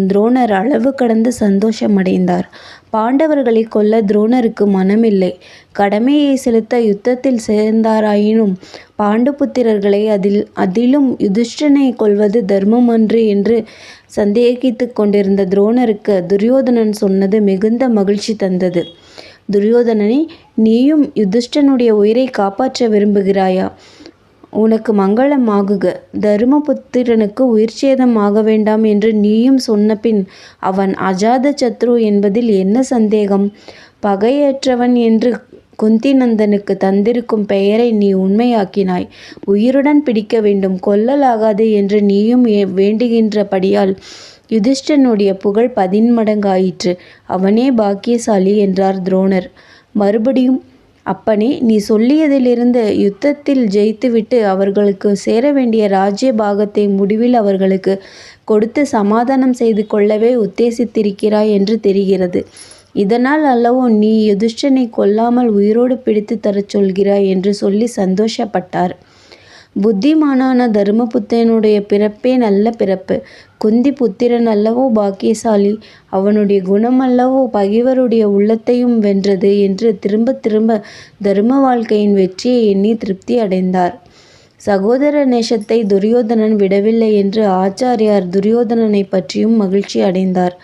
துரோணர் அளவு கடந்து சந்தோஷமடைந்தார். பாண்டவர்களை கொல்ல துரோணருக்கு மனமில்லை. கடமையை செலுத்த யுத்தத்தில் சேர்ந்தாராயினும் பாண்டுபுத்திரர்களை அதிலும் யுதிஷ்டனை கொல்வது தர்மமன்று என்று சந்தேகித்து கொண்டிருந்த துரோணருக்கு துரியோதனன் சொன்னது மிகுந்த மகிழ்ச்சி தந்தது. துரியோதனனே, நீயும் யுதிஷ்டனுடைய உயிரை காப்பாற்ற விரும்புகிறாயா? உனக்கு மங்களம் ஆகுக. தருமபுத்திரனுக்கு உயிர்ச்சேதம் ஆக வேண்டாம் என்று நீயும் சொன்னபின் அவன் அஜாத சத்ரு என்பதில் என்ன சந்தேகம்? பகையற்றவன் என்று குந்திநந்தனுக்கு தந்திருக்கும் பெயரை நீ உண்மையாக்கினாய். உயிருடன் பிடிக்க வேண்டும், கொல்லலாகாது என்று நீயும் வேண்டுகின்றபடியால் யுதிஷ்டனுடைய புகழ் 10 மடங்காயிற்று. அவனே பாக்கியசாலி என்றார் துரோணர். மறுபடியும், அப்பனே, நீ சொல்லியதிலிருந்து யுத்தத்தில் ஜெயித்துவிட்டு அவர்களுக்கு சேர வேண்டிய ராஜ்ய பாகத்தை முடிவில் அவர்களுக்கு கொடுத்து சமாதானம் செய்து கொள்ளவே உத்தேசித்திருக்கிறாய் என்று தெரிகிறது. இதனால் அல்லவோ நீ யுதிஷ்டனை கொல்லாமல் உயிரோடு பிடித்து தரச் சொல்கிறாய் என்று சொல்லி சந்தோஷப்பட்டார். புத்திமானான தருமபுத்திரனுடைய பிறப்பே நல்ல பிறப்பு. குந்தி புத்திரன் அல்லவோ பாக்கியசாலி. அவனுடைய குணமல்லவோ பகைவருடைய உள்ளத்தையும் வென்றது என்று திரும்ப திரும்ப தர்ம வாழ்க்கையின் வெற்றியை எண்ணி திருப்தி அடைந்தார். சகோதர நேசத்தை துரியோதனன் விடவில்லை என்று ஆச்சாரியார் துரியோதனனை பற்றியும் மகிழ்ச்சி அடைந்தார்.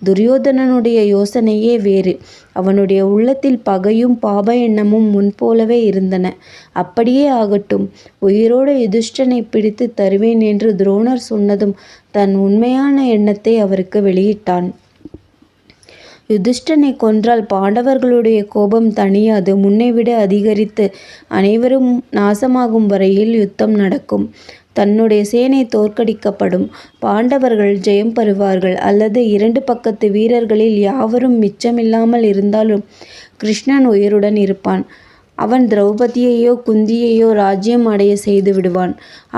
துரியோதனனுடைய யோசனையே வேறு. அவனுடைய உள்ளத்தில் பகையும் பாப எண்ணமும் முன்போலவே இருந்தன. அப்படியே ஆகட்டும், உயிரோடு யுதிஷ்டனை பிடித்து தருவேன் என்று துரோணர் சொன்னதும் தன் உண்மையான எண்ணத்தை அவருக்கு வெளியிட்டான். யுதிஷ்டனை கொன்றால் பாண்டவர்களுடைய கோபம் தணியாது, முன்னைவிட அதிகரித்து அனைவரும் நாசமாகும் வரையில் யுத்தம் நடக்கும். தன்னுடைய சேனை தோற்கடிக்கப்படும். பாண்டவர்கள் ஜெயம் பெறுவார்கள். அல்லது 2 பக்கத்து வீரர்களில் யாவரும் மிச்சமில்லாமல் இருந்தாலும் கிருஷ்ணன் உயிருடன் இருப்பான். அவன் திரௌபதியையோ குந்தியையோ ராஜ்யம் அடைய செய்து விடுவான்.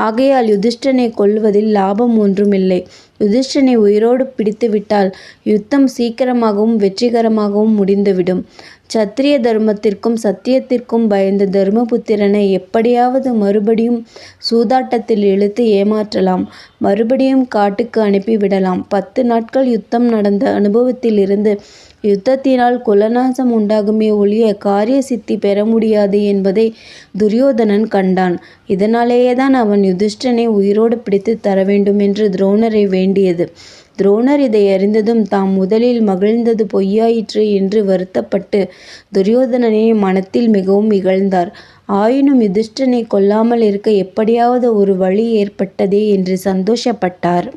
ஆகையால் யுதிஷ்டனை கொல்வதில் லாபம் ஒன்றுமில்லை. யுதிஷ்டனை உயிரோடு பிடித்துவிட்டால் யுத்தம் சீக்கிரமாகவும் வெற்றிகரமாகவும் முடிந்துவிடும். சத்திரிய தர்மத்திற்கும் சத்தியத்திற்கும் பயந்த தர்மபுத்திரனை எப்படியாவது மறுபடியும் சூதாட்டத்தில் இழுத்து ஏமாற்றலாம். மறுபடியும் காட்டுக்கு அனுப்பிவிடலாம். 10 நாட்கள் யுத்தம் நடந்த அனுபவத்திலிருந்து யுத்தத்தினால் குலநாசம் உண்டாகுமே ஒழிய காரிய சித்தி பெற முடியாது என்பதை துரியோதனன் கண்டான். இதனாலேயேதான் அவன் யுதிஷ்டனை உயிரோடு பிடித்து தர வேண்டும் என்று துரோணரை வேண்டியது. துரோணர் இதை அறிந்ததும் தாம் முதலில் மகிழ்ந்தது பொய்யாயிற்று என்று வருத்தப்பட்டு துரியோதனனை மனத்தில் மிகவும் இகழ்ந்தார். ஆயினும் யுதிஷ்டனை கொல்லாமல் இருக்க எப்படியாவது ஒரு வழி ஏற்பட்டதே என்று சந்தோஷப்பட்டார்.